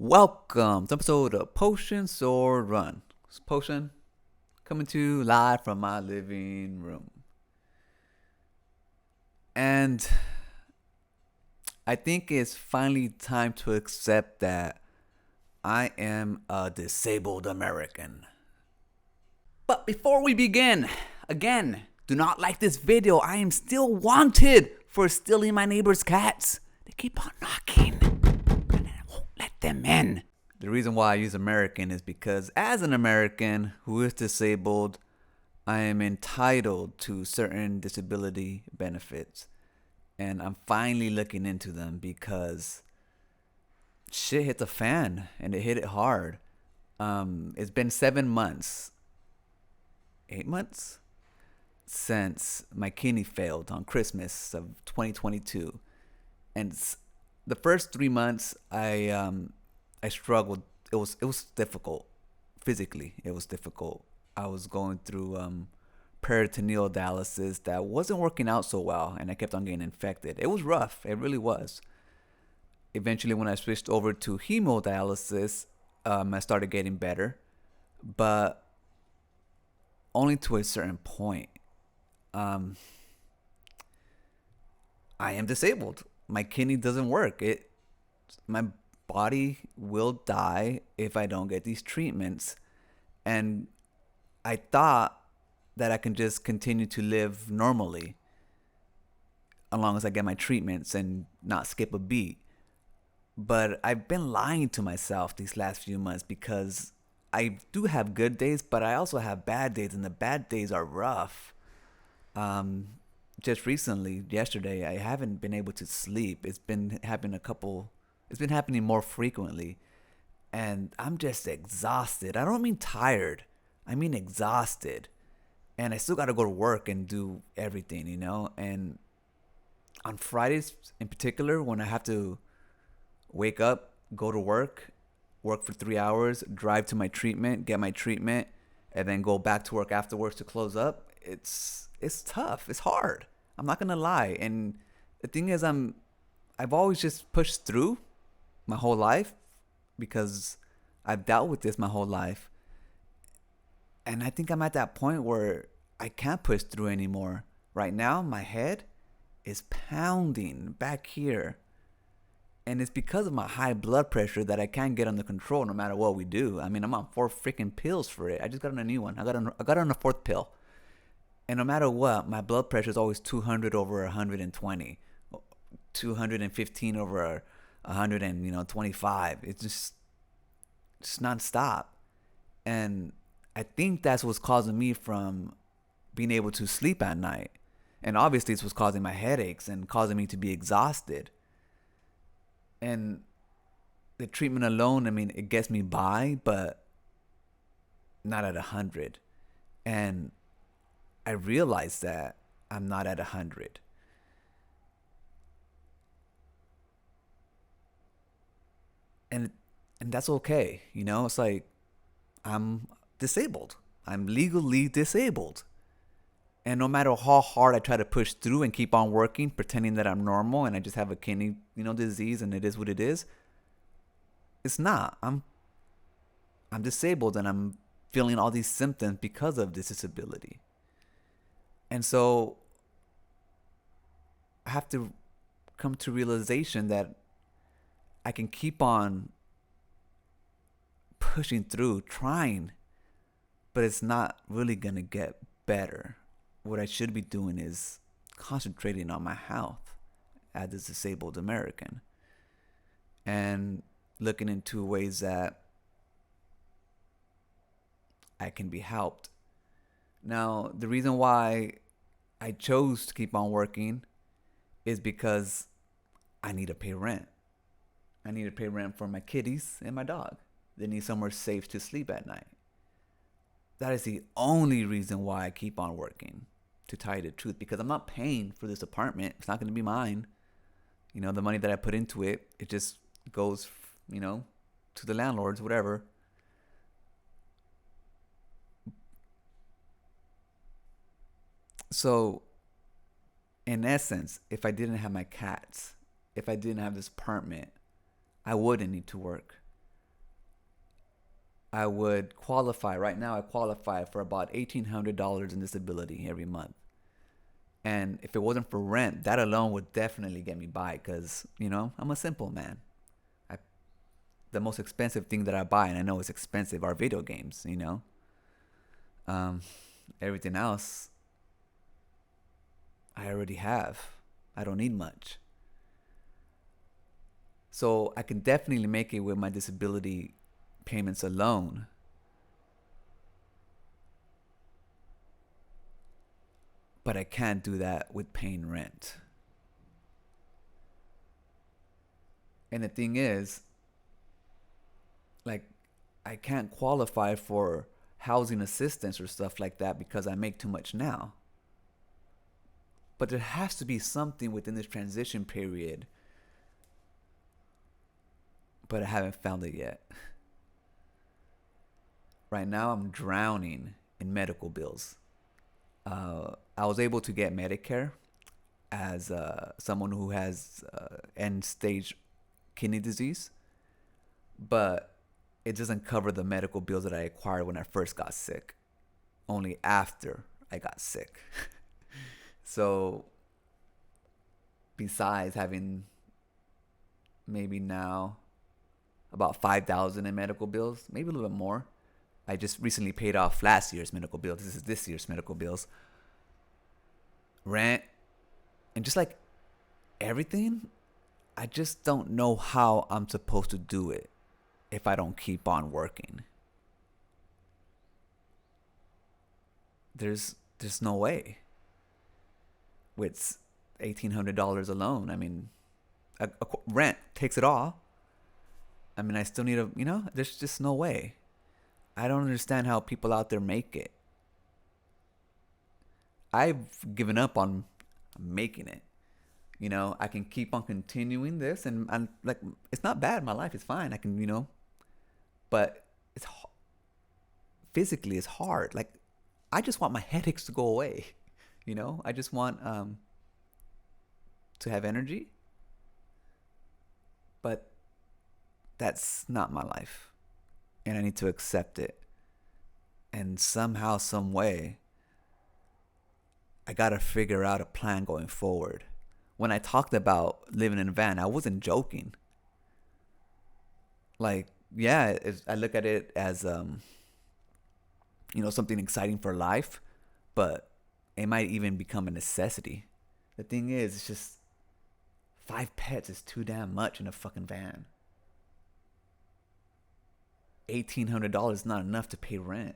Welcome to episode of Potion Sword Run. It's Potion coming to you live from my living room. And I think it's finally time to accept that I am a disabled American. But before we begin, again, do not like this video. I am still wanted for stealing my neighbor's cats. They keep on knocking. Let them in. The reason why I use American is because as an American who is disabled, I am entitled to certain disability benefits. And I'm finally looking into them because shit hit the fan and it hit it hard. It's been 7 months, 8 months since my kidney failed on Christmas of 2022. And the first 3 months, I struggled. It was difficult physically. It was difficult. I was going through peritoneal dialysis that wasn't working out so well, and I kept on getting infected. It was rough. It really was. Eventually, when I switched over to hemodialysis, I started getting better, but only to a certain point. I am disabled. My kidney doesn't work. My body will die if I don't get these treatments. And I thought that I can just continue to live normally as long as I get my treatments and not skip a beat. But I've been lying to myself these last few months because I do have good days, but I also have bad days, and the bad days are rough. Just recently, yesterday, I haven't been able to sleep. It's been happening more frequently, and I'm just exhausted. I don't mean tired. I mean exhausted. And I still got to go to work and do everything, And on Fridays in particular, when I have to wake up, go to work for 3 hours, drive to my treatment, get my treatment, and then go back to work afterwards to close up, it's tough. It's hard. I'm not gonna lie. And the thing is, I've always just pushed through my whole life because I've dealt with this my whole life. And I think I'm at that point where I can't push through anymore. Right now, my head is pounding back here. And it's because of my high blood pressure that I can't get under control no matter what we do. I mean, I'm on 4 freaking pills for it. I just got on a new one. I got on a 4th pill. And no matter what, my blood pressure is always 200 over 120, 215 over 125. It's just nonstop. And I think that's what's causing me from being able to sleep at night. And obviously it's what's causing my headaches and causing me to be exhausted. And the treatment alone, I mean, it gets me by, but not at 100. And I realize that I'm not at 100. And that's okay. It's like I'm disabled. I'm legally disabled. And no matter how hard I try to push through and keep on working, pretending that I'm normal and I just have a kidney, disease and it is what it is, it's not. I'm disabled and I'm feeling all these symptoms because of this disability. And so I have to come to realization that I can keep on pushing through, trying, but it's not really going to get better. What I should be doing is concentrating on my health as a disabled American and looking into ways that I can be helped. Now, the reason why I chose to keep on working is because I need to pay rent. I need to pay rent for my kitties and my dog. They need somewhere safe to sleep at night. That is the only reason why I keep on working, to tell you the truth, because I'm not paying for this apartment. It's not going to be mine. The money that I put into it, it just goes, to the landlords, whatever. So, in essence, if I didn't have my cats, if I didn't have this apartment, I wouldn't need to work. I would qualify. Right now, I qualify for about $1,800 in disability every month. And if it wasn't for rent, that alone would definitely get me by because, I'm a simple man. I, the most expensive thing that I buy, and I know it's expensive, are video games. Um, Everything else I already have. I don't need much. So I can definitely make it with my disability payments alone. But I can't do that with paying rent. And the thing is, like, I can't qualify for housing assistance or stuff like that because I make too much now. But there has to be something within this transition period, but I haven't found it yet. Right now, I'm drowning in medical bills. I was able to get Medicare as someone who has end stage kidney disease, but it doesn't cover the medical bills that I acquired when I first got sick, only after I got sick. So, besides having maybe now about 5,000 in medical bills, maybe a little bit more. I just recently paid off last year's medical bills. This is this year's medical bills. Rent, and just like everything, I just don't know how I'm supposed to do it if I don't keep on working. There's no way. With $1,800 alone, I mean, rent takes it all. I mean, I still need there's just no way. I don't understand how people out there make it. I've given up on making it. I can keep on continuing this, and like, it's not bad. My life is fine. I can, but it's physically it's hard. Like, I just want my headaches to go away. I just want to have energy, but that's not my life, and I need to accept it. And somehow, some way, I gotta figure out a plan going forward. When I talked about living in a van, I wasn't joking. Like, yeah, I look at it as something exciting for life, but it might even become a necessity. The thing is, it's just 5 pets is too damn much in a fucking van. $1,800 is not enough to pay rent.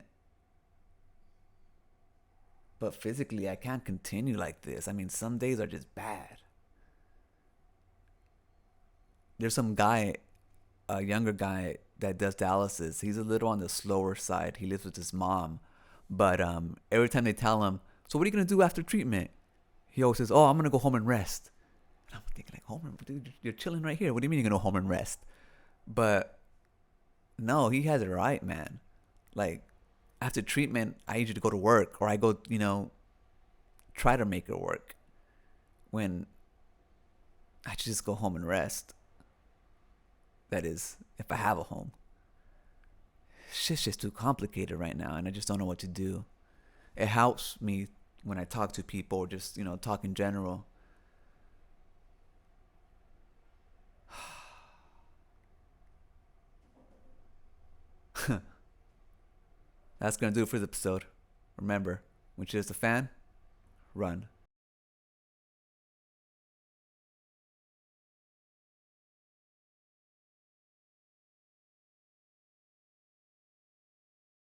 But physically, I can't continue like this. I mean, some days are just bad. There's some guy, a younger guy that does dialysis. He's a little on the slower side. He lives with his mom. But every time they tell him, so what are you going to do after treatment? He always says, oh, I'm going to go home and rest. And I'm thinking, like, home and, dude, you're chilling right here. What do you mean you're going to go home and rest? But no, he has it right, man. Like, after treatment, I usually go to work, or I go, try to make it work, when I should just go home and rest. That is, if I have a home. Shit's just too complicated right now, and I just don't know what to do. It helps me when I talk to people, or just, talk in general. That's going to do it for this episode. Remember, when you're just a fan, run.